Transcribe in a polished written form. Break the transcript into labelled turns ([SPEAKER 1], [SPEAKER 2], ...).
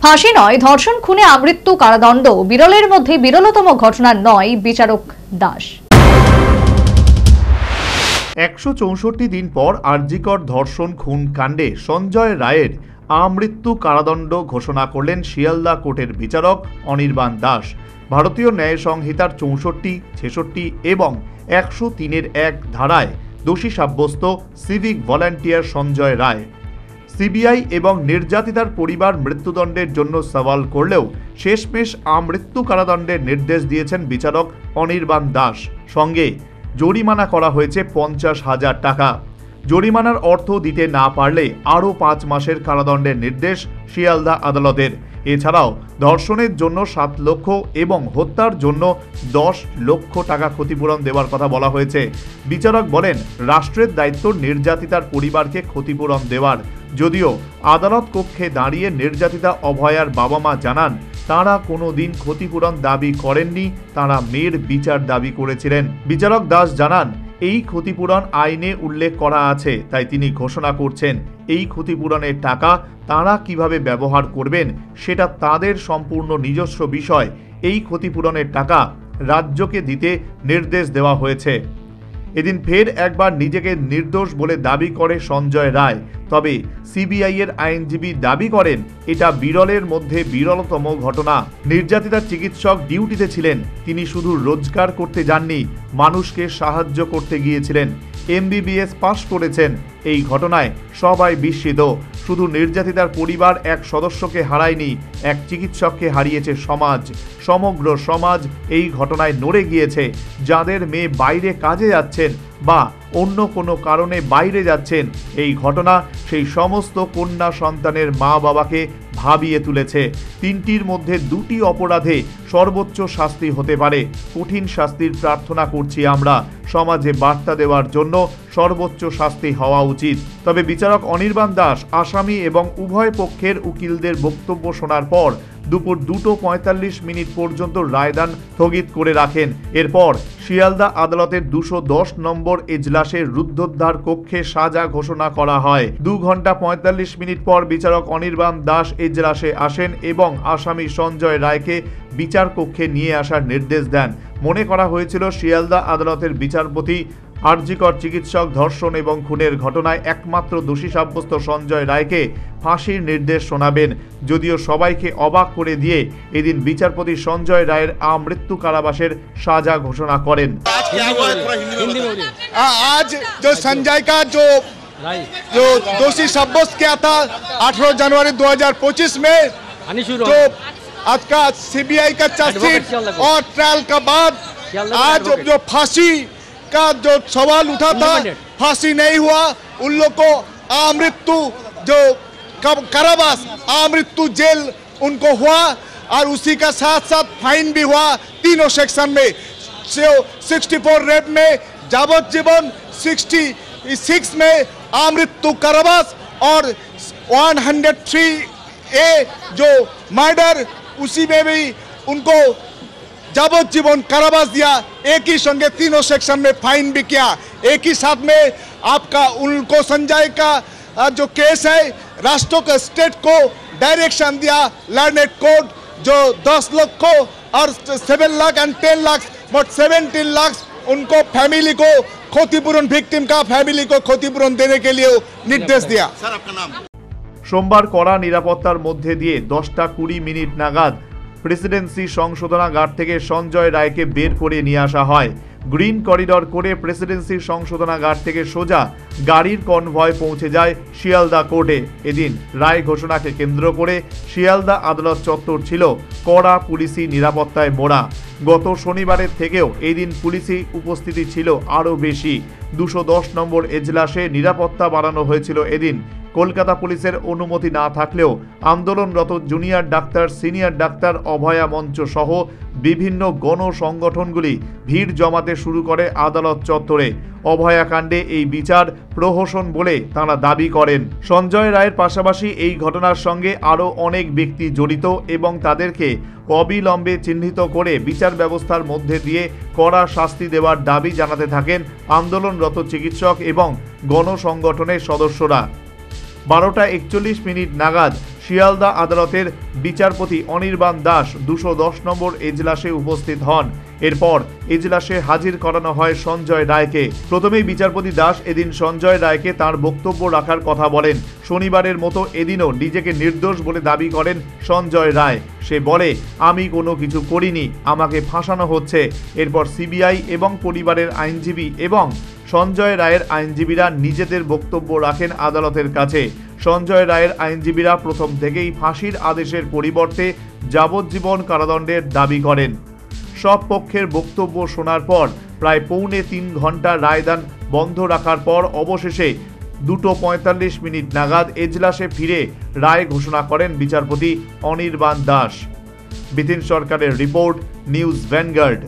[SPEAKER 1] ফাঁসি নয়, ধর্ষণ খুনে আমৃত্যু কারাদণ্ড বিরলের মধ্যে বিরলতম ঘটনা নয়, বিচারক দাস।
[SPEAKER 2] 164 দিন পর আরজিকর ধর্ষণ খুন কাণ্ডে সঞ্জয় রায়ের আমৃত্যু কারাদণ্ড ঘোষণা করলেন শিয়ালদা কোর্টের বিচারক অনির্বাণ দাস। ভারতীয় ন্যায় সংহিতার 64, 66 এবং 103-এর এক ধারায় দোষী সাব্যস্ত civic volunteer Sanjay Roy. CBI এবং নির্যাতিতার পরিবার মৃত্যুদণ্ডের জন্য সওয়াল করলেও শেষমেশ আমৃত্যু কারাদণ্ডের নির্দেশ দিয়েছেন বিচারক অনির্বাণ দাস। সঙ্গে জরিমানা করা হয়েছে 50,000 টাকা। জরিমানার অর্থ দিতে না পারলে আরও 5 মাসের কারাদণ্ডের নির্দেশ শিয়ালদা আদালতের। এছাড়াও ধর্ষণের জন্য 7 লক্ষ এবং হত্যার জন্য 10 লক্ষ টাকা ক্ষতিপূরণ দেওয়ার কথা বলা হয়েছে। বিচারক বলেন, রাষ্ট্রের দায়িত্ব নির্যাতিতার পরিবারকে ক্ষতিপূরণ দেওয়ার। যদিও আদালত কক্ষে দাঁড়িয়ে নির্যাতিতা অভয়ার বাবা মা জানান তাঁরা কোনোদিন ক্ষতিপূরণ দাবি করেননি, তাঁরা মেয়ের বিচার দাবি করেছিলেন। বিচারক দাস জানান, এই ক্ষতিপূরণ আইনে উল্লেখ করা আছে, তাই তিনি ঘোষণা করছেন এই ক্ষতিপূরণের টাকা তাঁরা কিভাবে ব্যবহার করবেন সেটা তাদের সম্পূর্ণ নিজস্ব বিষয়। এই ক্ষতিপূরণের টাকা রাজ্যকে দিতে নির্দেশ দেওয়া হয়েছে। এদিন ফের একবার নিজেকে নির্দোষ বলে দাবি করে সঞ্জয় রায়। তবে সিবিআই-এর আইনজীবী দাবি করেন এটা বিরলের মধ্যে বিরলতম ঘটনা। নির্যাতিতার চিকিৎসক ডিউটিতে ছিলেন, তিনি শুধু রোজগার করতে যাননি, মানুষকে সাহায্য করতে গিয়েছিলেন। MBBS পাশ করেছেন। এই ঘটনায় সবাই বিস্মিত। শুধু নির্যাতিতার পরিবার এক সদস্যকে হারায়নি, এক চিকিৎসককে হারিয়েছে সমাজ। সমগ্র সমাজ এই ঘটনায় নড়ে গিয়েছে। যাদের মেয়ে বাইরে কাজে যাচ্ছেন বা অন্য কোনো কারণে বাইরে যাচ্ছেন, এই ঘটনা সেই সমস্ত কন্যা সন্তানের মা বাবাকে ভাবিয়ে তুলেছে। 3টির মধ্যে 2টি অপরাধে সর্বোচ্চ শাস্তি হতে পারে। কঠিন শাস্তির প্রার্থনা করছি আমরা। সমাজে বার্তা দেওয়ার জন্য সর্বোচ্চ শাস্তি হওয়া উচিত। তবে বিচারক অনির্বাণ দাস আসামি এবং উভয় পক্ষের উকিলদের বক্তব্য শোনার পর দুপুর 2:45 পর্যন্ত রায়দান স্থগিত করে রাখেন। এরপর শিয়ালদা আদালতের 210 নম্বর এজলাসের রুদ্ধদ্বার কক্ষে সাজা ঘোষণা করা হয়। 2 ঘন্টা 45 মিনিট পর বিচারক অনির্বাণ দাস এজলাসে আসেন এবং আসামি সঞ্জয় রায়কে বিচার কক্ষে নিয়ে আসার নির্দেশ দেন। মনে করা হয়েছিল শিয়ালদা আদালতের বিচারপতি আরজিকর চিকিৎসক ধর্ষণ এবং খুনের ঘটনায় একমাত্র দোষী সাব্যস্ত সঞ্জয় রায়কে ফাঁসির নির্দেশ শোনাবেন। যদিও সবাইকে অবাক করে দিয়ে এদিন বিচারপতি সঞ্জয় রায়ের আমৃত্যু কারাবাসের সাজা ঘোষণা করেন।
[SPEAKER 3] आज जो संजय का जो दोषी साब्यस्त किया था 18 जनवरी 2025 में, जो आज का CBI का चार्जशीट और ट्रायल का बाद आज जो फांसी का जो सवाल उठा था, फांसी नहीं हुआ, उन लोग को अमृत्यु जो कारावास अमृत्यु जेल उनको हुआ और उसी का साथ साथ फाइन भी हुआ। तीनों सेक्शन में 64 रेप में जावज्जीवन, 66 में अमृत्यु कारावास और 103A जो मर्डर, उसी में भी उनको जावज्जीवन कारावास दिया। एक ही संगे तीनों सेक्शन में फाइन भी किया। एक ही साथ में आपका उनको संजय का जो केस है, राष्ट्र को स्टेट को डायरेक्शन दिया, लर्नेड कोड जो 10 लाख को और 7 लाख एंड 10 लाख मोट 17 लाख उनको फैमिली को क्षतिपूरण, विक्टिम का फैमिली को क्षतिपूरण देने के लिए निर्देश दिया। सर आपका नाम?
[SPEAKER 2] সোমবার কড়া নিরাপত্তার মধ্যে দিয়ে 10:20 নাগাদ প্রেসিডেন্সি সংশোধনাগার থেকে সঞ্জয় রায়কে বের করে নিয়ে আসা হয়। গ্রিন করিডর করে প্রেসিডেন্সি সংশোধনাগার থেকে সোজা গাড়ির কনভয় পৌঁছে যায় শিয়ালদা কোর্টে। এদিন রায় ঘোষণাকে কেন্দ্র করে শিয়ালদা আদালত চত্বর ছিল কড়া পুলিশি নিরাপত্তায় মোড়া। গত শনিবারের থেকেও এই দিন পুলিশি উপস্থিতি ছিল আরও বেশি। 210 নম্বর এজলাসে নিরাপত্তা বাড়ানো হয়েছিল এদিন। কলকাতা পুলিশের অনুমতি না থাকলেও আন্দোলনরত জুনিয়র ডাক্তার, সিনিয়র ডাক্তার, অভয়া মঞ্চ সহ বিভিন্ন গণসংগঠনগুলি ভিড় জমাতে শুরু করে আদালত চত্বরে। অভয়াকাণ্ডে এই বিচার প্রহসন বলে তাঁরা দাবি করেন। সঞ্জয় রায়ের পাশাপাশি এই ঘটনার সঙ্গে আরও অনেক ব্যক্তি জড়িত এবং তাদেরকে অবিলম্বে চিহ্নিত করে বিচার ব্যবস্থার মধ্যে দিয়ে কড়া শাস্তি দেওয়ার দাবি জানাতে থাকেন আন্দোলনরত চিকিৎসক এবং গণসংগঠনের সদস্যরা। 12:41 নাগাদ শিয়ালদা আদালতের বিচারপতি অনির্বাণ দাস 210 নম্বর এজলাসে উপস্থিত হন। এরপর এজলাসে হাজির করানো হয় সঞ্জয় রায়কে। প্রথমেই বিচারপতি দাস এদিন সঞ্জয় রায়কে তার বক্তব্য রাখার কথা বলেন। শনিবারের মতো এদিনও নিজেকে নির্দোষ বলে দাবি করেন সঞ্জয় রায়। সে বলে, আমি কোনো কিছু করিনি, আমাকে ফাঁসানো হচ্ছে। এরপর সিবিআই এবং পরিবারের আইনজীবী এবং সঞ্জয় রায়ের আইনজীবীরা নিজেদের বক্তব্য রাখেন আদালতের কাছে। সঞ্জয় রায়ের আইনজীবীরা প্রথম থেকেই ফাঁসির আদেশের পরিবর্তে যাবজ্জীবন কারাদণ্ডের দাবি করেন। সব পক্ষের বক্তব্য শোনার পর প্রায় পৌনে 3 ঘন্টা রায়দান বন্ধ রাখার পর অবশেষে 2:45 নাগাদ এজলাসে ফিরে রায় ঘোষণা করেন বিচারপতি অনির্বাণ দাস। বিপিন সরকারের রিপোর্ট, নিউজ ভ্যানগার্ড।